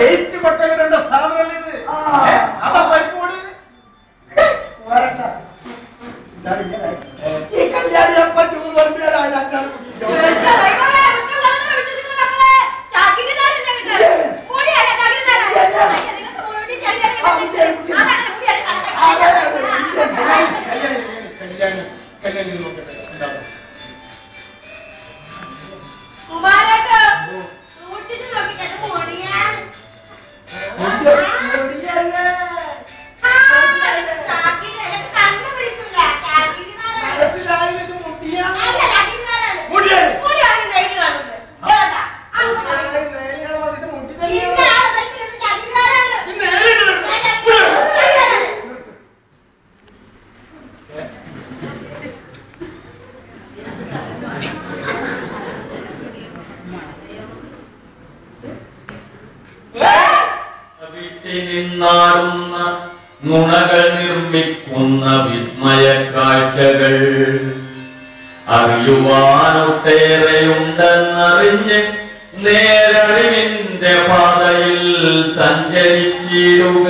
Waste കൊട്ടകളുടെ സ്ഥാപനമല്ലേ ഇത്? അതാ പരിപ്പോട് ഈ കല്യാണി അപ്പ ചൂറ് വന്നിയാലാണ് അഞ്ചാറ് നിന്നാടുന്ന നുണകൾ നിർമ്മിക്കുന്ന വിസ്മയ കാഴ്ചകൾ അറിയുവാനൊട്ടേറെയുണ്ടെന്നറിഞ്ഞ് നേരറിവിന്റെ പാതയിൽ സഞ്ചരിച്ചിടുക.